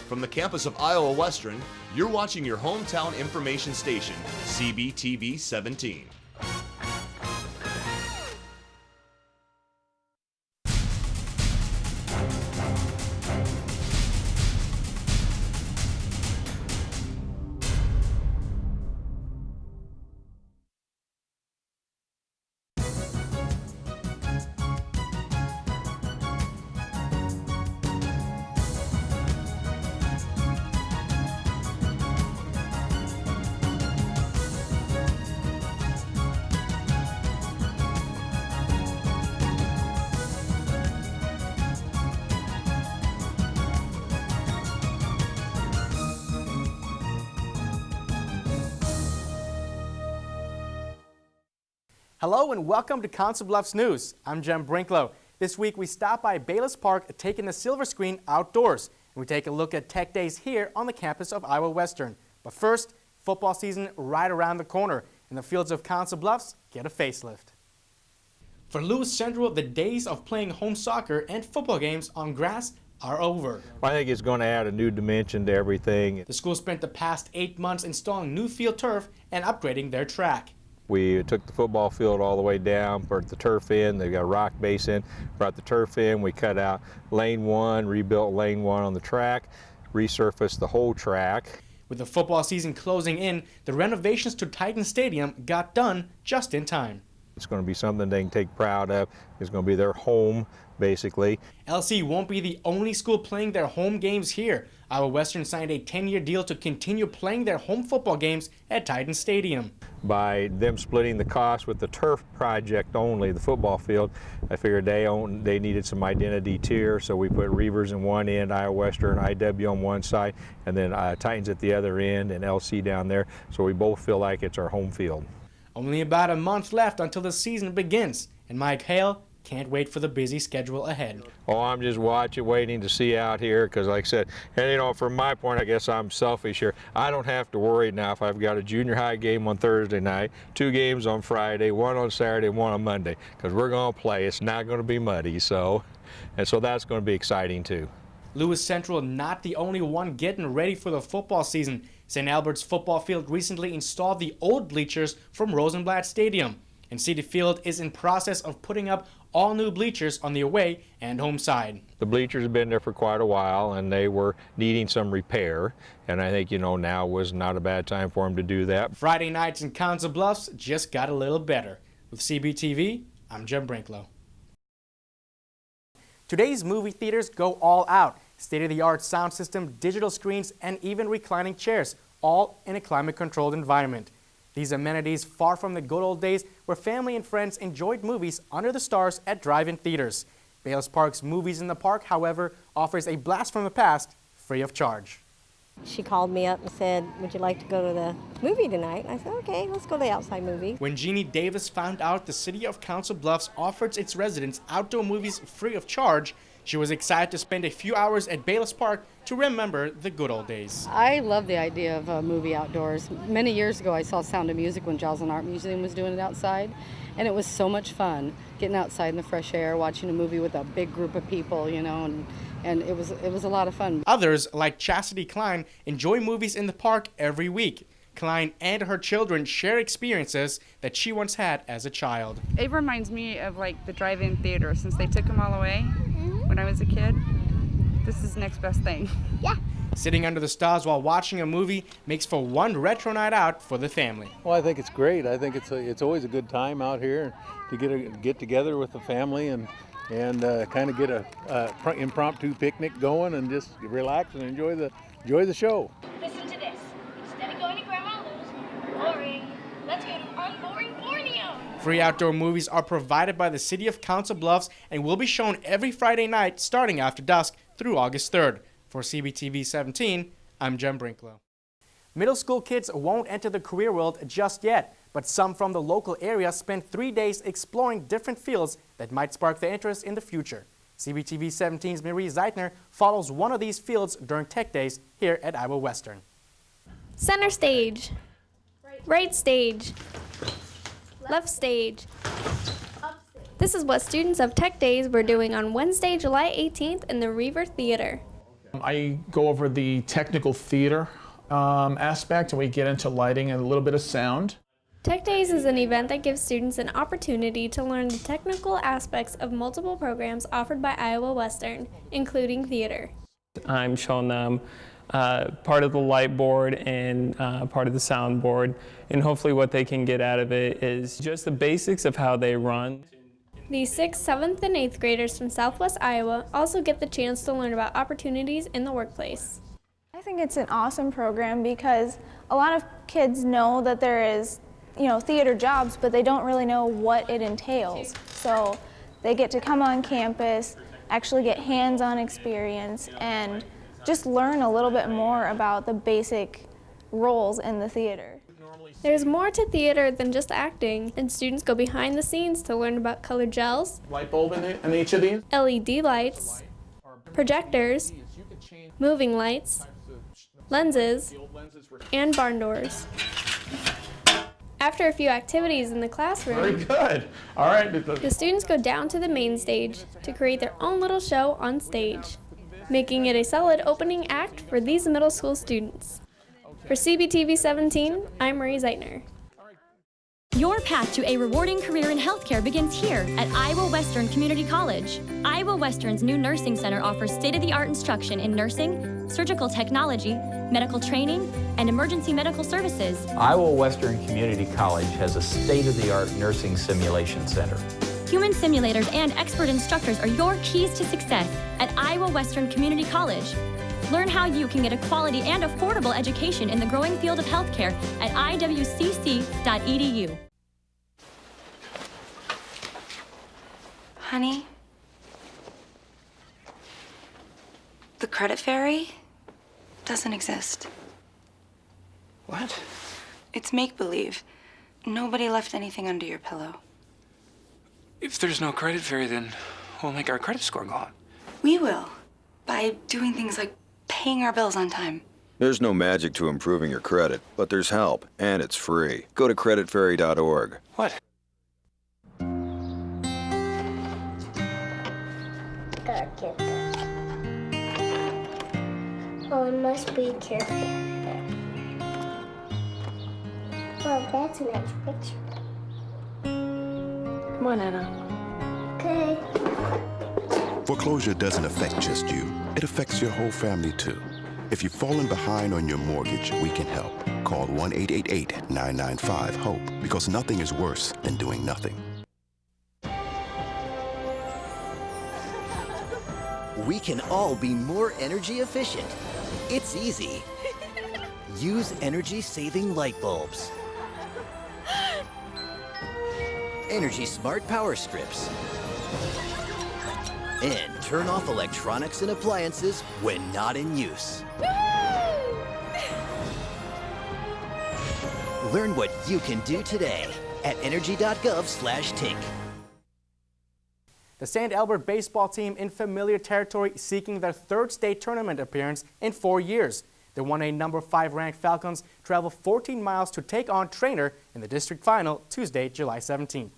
From the campus of Iowa Western, you're watching your hometown information station, CBTV 17. Hello and welcome to Council Bluffs News. I'm Cem Brinklow. This week we stop by Bayliss Park taking the silver screen outdoors, and we take a look at Tech Days here on the campus of Iowa Western. But first, football season right around the corner, and the fields of Council Bluffs get a facelift. For Lewis Central, the days of playing home soccer and football games on grass are over. I think it's going to add a new dimension to everything. The school spent the past 8 months installing new field turf and upgrading their track. We took the football field all the way down, brought the turf in, they've got a rock base in, brought the turf in, we cut out lane 1, rebuilt lane 1 on the track, resurfaced the whole track. With the football season closing in, the renovations to Titan Stadium got done just in time. It's going to be something they can take pride of. It's going to be their home, basically. LC won't be the only school playing their home games here. Iowa Western signed a 10-year deal to continue playing their home football games at Titan Stadium. By them splitting the cost with the turf project only, the football field, I figured they needed some identity tier, so we put Reavers in one end, Iowa Western, IW on one side, and then Titans at the other end and LC down there, so we both feel like it's our home field. Only about a month left until the season begins, and Mike Hale can't wait for the busy schedule ahead. Oh, I'm just waiting to see out here, because like I said, and you know, from my point, I guess I'm selfish here. I don't have to worry now if I've got a junior high game on Thursday night, 2 games on Friday, 1 on Saturday, 1 on Monday, because we're going to play. It's not going to be muddy, so that's going to be exciting too. Lewis Central not the only one getting ready for the football season. St. Albert's football field recently installed the old bleachers from Rosenblatt Stadium, and Citi Field is in process of putting up all new bleachers on the away and home side. The bleachers have been there for quite a while, and they were needing some repair, and I think, you know, now was not a bad time for them to do that. Friday nights in Council Bluffs just got a little better. With CBTV, I'm Cem Brinklow. Today's movie theaters go all out. State-of-the-art sound system, digital screens, and even reclining chairs, all in a climate-controlled environment. These amenities far from the good old days where family and friends enjoyed movies under the stars at drive-in theaters. Bayliss Park's Movies in the Park, however, offers a blast from the past, free of charge. She called me up and said, would you like to go to the movie tonight? And I said, okay, let's go to the outside movie. When Jeannie Davis found out the city of Council Bluffs offers its residents outdoor movies free of charge, she was excited to spend a few hours at Bayliss Park to remember the good old days. I love the idea of a movie outdoors. Many years ago I saw Sound of Music when Joslyn Art Museum was doing it outside, and it was so much fun getting outside in the fresh air, watching a movie with a big group of people, you know, and it was a lot of fun. Others, like Chastity Klein, enjoy movies in the park every week. Klein and her children share experiences that she once had as a child. It reminds me of like the drive-in theater since they took them all away when I was a kid. This is the next best thing. Yeah. Sitting under the stars while watching a movie makes for one retro night out for the family. Well, I think it's great. I think it's always a good time out here to get together with the family and kind of get a impromptu picnic going and just relax and enjoy the show. Listen to this. Instead of going to Grandma Lou's, boring, let's go to Unboring Borneo. Free outdoor movies are provided by the City of Council Bluffs and will be shown every Friday night starting after dusk through August 3rd. For CBTV 17, I'm Cem Brinklow. Middle school kids won't enter the career world just yet, but some from the local area spent 3 days exploring different fields that might spark their interest in the future. CBTV 17's Marie Zeitner follows one of these fields during Tech Days here at Iowa Western. Center stage, right stage, left stage. This is what students of Tech Days were doing on Wednesday, July 18th in the Reaver Theater. I go over the technical theater aspect, and we get into lighting and a little bit of sound. Tech Days is an event that gives students an opportunity to learn the technical aspects of multiple programs offered by Iowa Western, including theater. I'm showing them part of the light board and part of the sound board, and hopefully what they can get out of it is just the basics of how they run. The 6th, 7th, and 8th graders from Southwest Iowa also get the chance to learn about opportunities in the workplace. I think it's an awesome program because a lot of kids know that there is, theater jobs, but they don't really know what it entails. So they get to come on campus, actually get hands-on experience, and just learn a little bit more about the basic roles in the theater. There's more to theater than just acting, and students go behind the scenes to learn about colored gels, Light bulb in each of these? LED lights, projectors, moving lights, lenses, and barn doors. After a few activities in the classroom, Very good. All right. the students go down to the main stage to create their own little show on stage, making it a solid opening act for these middle school students. For CBTV 17, I'm Marie Zeitner. Your path to a rewarding career in healthcare begins here at Iowa Western Community College. Iowa Western's new nursing center offers state-of-the-art instruction in nursing, surgical technology, medical training, and emergency medical services. Iowa Western Community College has a state-of-the-art nursing simulation center. Human simulators and expert instructors are your keys to success at Iowa Western Community College. Learn how you can get a quality and affordable education in the growing field of healthcare at iwcc.edu. Honey, the credit fairy doesn't exist. What? It's make-believe. Nobody left anything under your pillow. If there's no credit fairy, then we'll make our credit score go up. We will, by doing things like paying our bills on time. There's no magic to improving your credit, but there's help, and it's free. Go to creditfairy.org. What? Gotta get that. Oh, I must be careful. Well, that's a nice picture. Come on, Anna. Okay. Foreclosure doesn't affect just you. It affects your whole family, too. If you've fallen behind on your mortgage, we can help. Call 1-888-995-HOPE, because nothing is worse than doing nothing. We can all be more energy efficient. It's easy. Use energy-saving light bulbs. Energy Smart Power Strips. And turn off electronics and appliances when not in use. Learn what you can do today at energy.gov/tink. The St. Albert baseball team in familiar territory seeking their 3rd state tournament appearance in 4 years. The 1A number 5 ranked Falcons travel 14 miles to take on Trainer in the district final Tuesday, July 17th.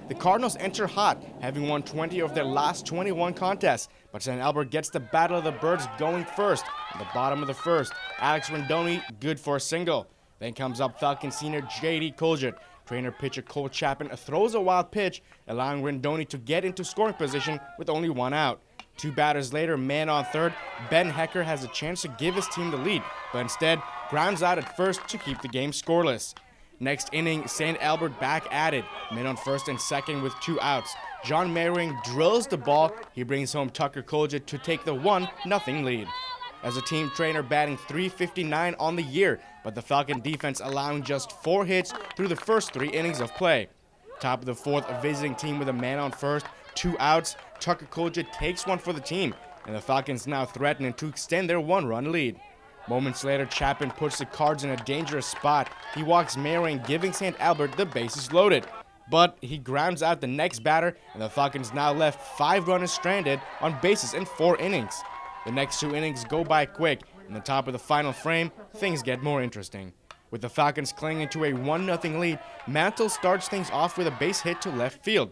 The Cardinals enter hot, having won 20 of their last 21 contests, but St. Albert gets the Battle of the Birds going first. At the bottom of the first, Alex Rendoni good for a single. Then comes up Falcon senior J.D. Colgett. Trainer pitcher Cole Chapman throws a wild pitch, allowing Rendoni to get into scoring position with only 1 out. 2 batters later, man on third, Ben Hecker has a chance to give his team the lead, but instead grounds out at first to keep the game scoreless. Next inning, St. Albert back at it, men on first and second with 2 outs. John Mehring drills the ball. He brings home Tucker Colgett to take the 1-0 lead. As a team, Trainer batting .359 on the year, but the Falcon defense allowing just 4 hits through the first 3 innings of play. Top of the 4th, a visiting team with a man on first, 2 outs. Tucker Colgett takes one for the team, and the Falcons now threatening to extend their 1-run lead. Moments later, Chapman puts the Cards in a dangerous spot. He walks Mehring, giving St. Albert the bases loaded. But he grounds out the next batter, and the Falcons now left 5 runners stranded on bases in 4 innings. The next 2 innings go by quick. In the top of the final frame, things get more interesting. With the Falcons clinging to a 1-0 lead, Mantle starts things off with a base hit to left field.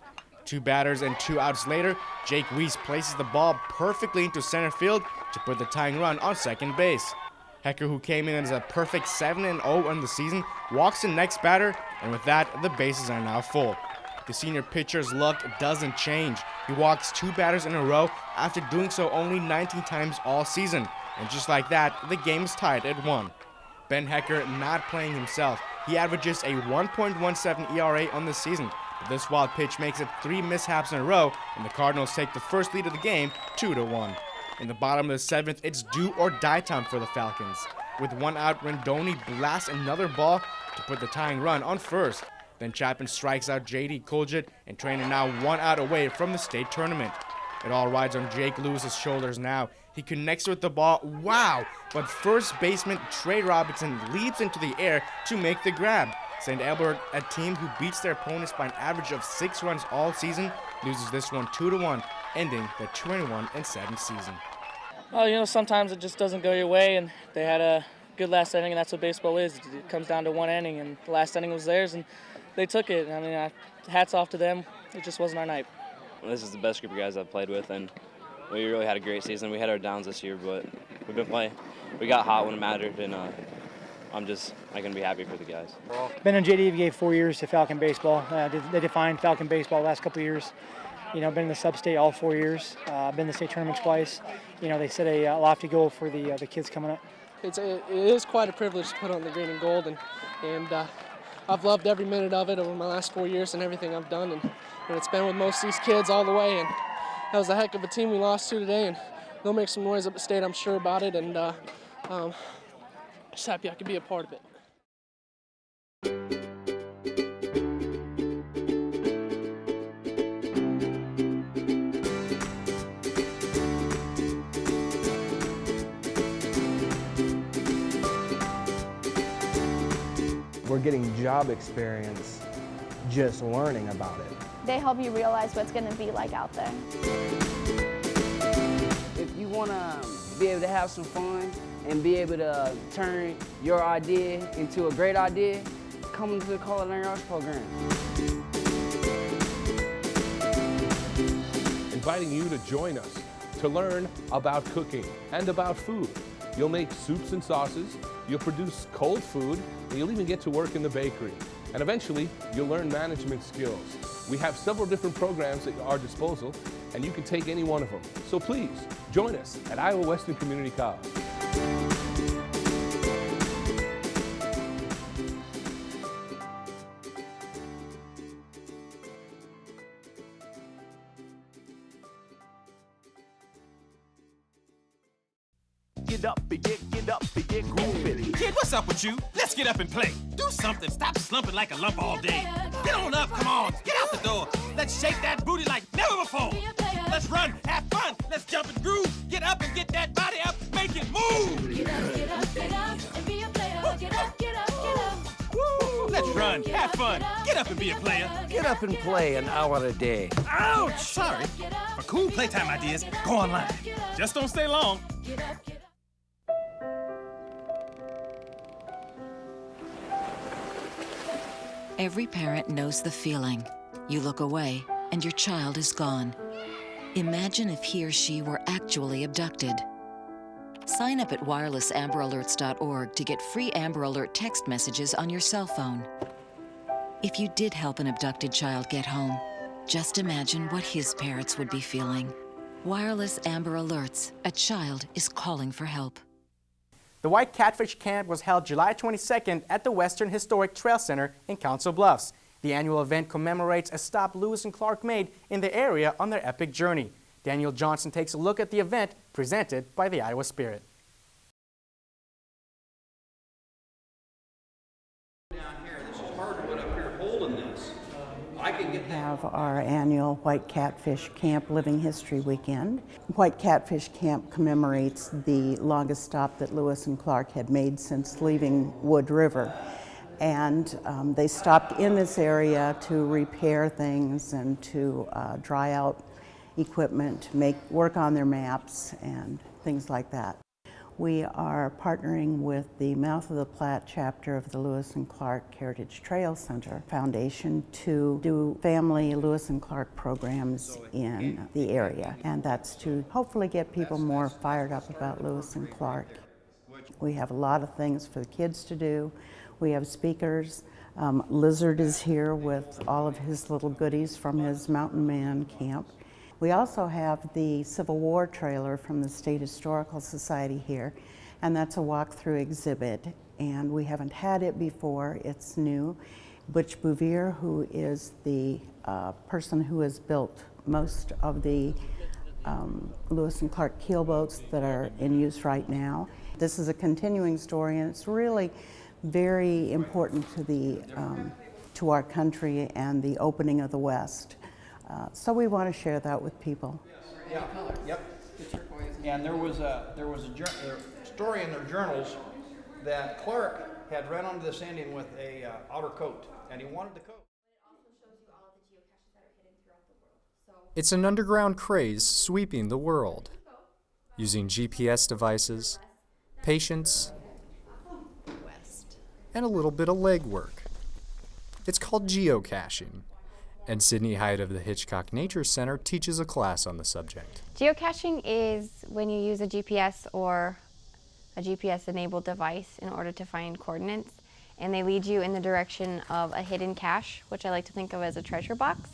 2 batters and 2 outs later, Jake Weiss places the ball perfectly into center field to put the tying run on second base. Hecker, who came in as a perfect 7-0 on the season, walks in next batter, and with that, the bases are now full. The senior pitcher's luck doesn't change. He walks 2 batters in a row after doing so only 19 times all season. And just like that, the game is tied at 1. Ben Hecker not playing himself. He averages a 1.17 ERA on the season. But this wild pitch makes it 3 mishaps in a row, and the Cardinals take the first lead of the game 2-1. In the bottom of the 7th, it's do or die time for the Falcons. With 1 out, Rendoni blasts another ball to put the tying run on first. Then Chapman strikes out J.D. Colgett, and Trainer now 1 out away from the state tournament. It all rides on Jake Lewis's shoulders now. He connects with the ball, wow! But first baseman Trey Robinson leaps into the air to make the grab. St. Albert, a team who beats their opponents by an average of 6 runs all season, loses this one 2-1, ending the 21-7 season. Well, sometimes it just doesn't go your way, and they had a good last inning, and that's what baseball is. It comes down to 1 inning, and the last inning was theirs, and they took it. I mean, hats off to them. It just wasn't our night. Well, this is the best group of guys I've played with, and we really had a great season. We had our downs this year, but we've been playing. We got hot when it mattered, and I can be happy for the guys. Ben and JD gave 4 years to Falcon baseball. They defined Falcon baseball the last couple of years. Been in the sub-state all 4 years. Been in the state tournament twice. They set a lofty goal for the kids coming up. It is quite a privilege to put on the green and gold, and I've loved every minute of it over my last 4 years and everything I've done, and it's been with most of these kids all the way, and that was a heck of a team we lost to today, and they'll make some noise up at state, I'm sure about it, and just happy I could be a part of it. We're getting job experience just learning about it. They help you realize what's going to be like out there. If you want to be able to have some fun and be able to turn your idea into a great idea, come to the Culinary Arts program. Inviting you to join us to learn about cooking and about food. You'll make soups and sauces, you'll produce cold food, and you'll even get to work in the bakery. And eventually, you'll learn management skills. We have several different programs at our disposal, and you can take any one of them. So please, join us at Iowa Western Community College. Get up and get groovy. Kid, what's up with you? Let's get up and play. Do something. Stop slumping like a lump all day. Get on up, come on. Get out the door. Let's shake that booty like never before. Let's run, have fun. Let's jump and groove. Get up and get that body up. Make it move. Get up, and be a player. Get up. Woo. Let's run, have fun. Get up and be a player. Get up and play an hour a day. Ouch, sorry. For cool playtime ideas, go online. Just don't stay long. Every parent knows the feeling. You look away, and your child is gone. Imagine if he or she were actually abducted. Sign up at wirelessamberAlerts.org to get free Amber Alert text messages on your cell phone. If you did help an abducted child get home, just imagine what his parents would be feeling. Wireless Amber Alerts. A child is calling for help. The White Catfish Camp was held July 22nd at the Western Historic Trail Center in Council Bluffs. The annual event commemorates a stop Lewis and Clark made in the area on their epic journey. Daniel Johnson takes a look at the event presented by the Iowa Spirit. We have our annual White Catfish Camp Living History Weekend. White Catfish Camp commemorates the longest stop that Lewis and Clark had made since leaving Wood River. And they stopped in this area to repair things and to dry out equipment, work on their maps and things like that. We are partnering with the Mouth of the Platte chapter of the Lewis and Clark Heritage Trail Center Foundation to do family Lewis and Clark programs in the area. And that's to hopefully get people more fired up about Lewis and Clark. We have a lot of things for the kids to do. We have speakers. Lizard is here with all of his little goodies from his Mountain Man camp. We also have the Civil War trailer from the State Historical Society here, and that's a walkthrough exhibit, and we haven't had it before. It's new. Butch Bouvier, who is the person who has built most of the Lewis and Clark keelboats that are in use right now. This is a continuing story, and it's really very important to our country and the opening of the West. So we want to share that with people. Yeah. Yep. And there was a story in their journals that Clark had run onto this Indian with a outer coat, and he wanted the coat. It's an underground craze sweeping the world, using GPS devices, patience, and a little bit of legwork. It's called geocaching, and Sydney Hyde of the Hitchcock Nature Center teaches a class on the subject. Geocaching is when you use a GPS or a GPS-enabled device in order to find coordinates, and they lead you in the direction of a hidden cache, which I like to think of as a treasure box.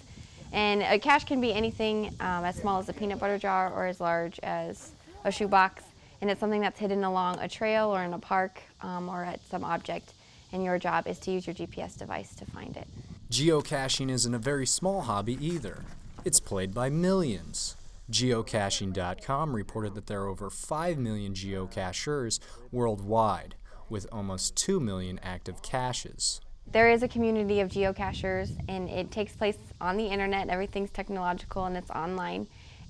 And a cache can be anything as small as a peanut butter jar or as large as a shoebox, and it's something that's hidden along a trail or in a park or at some object, and your job is to use your GPS device to find it. Geocaching isn't a very small hobby either. It's played by millions. Geocaching.com reported that there are over 5 million geocachers worldwide, with almost 2 million active caches. There is a community of geocachers, and it takes place on the internet. Everything's technological and it's online,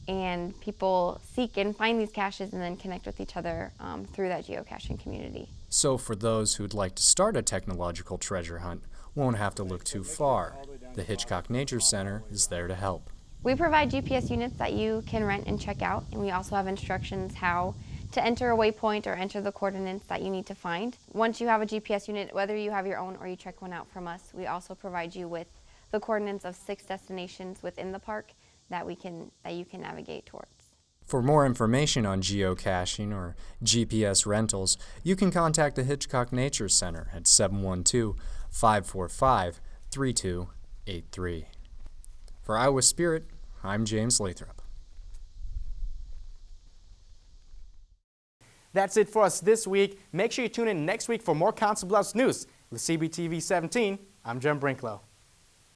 and people seek and find these caches and then connect with each other through that geocaching community. So for those who'd like to start a technological treasure hunt, won't have to look too far. The Hitchcock Nature Center is there to help. We provide GPS units that you can rent and check out, and we also have instructions how to enter a waypoint or enter the coordinates that you need to find. Once you have a GPS unit, whether you have your own or you check one out from us, we also provide you with the coordinates of 6 destinations within the park that you can navigate towards. For more information on geocaching or GPS rentals, you can contact the Hitchcock Nature Center at 712-545-3283. For Iowa Spirit, I'm James Lathrop. That's it for us this week. Make sure you tune in next week for more Council Bluffs news. With CBTV 17, I'm Cem Brinklow.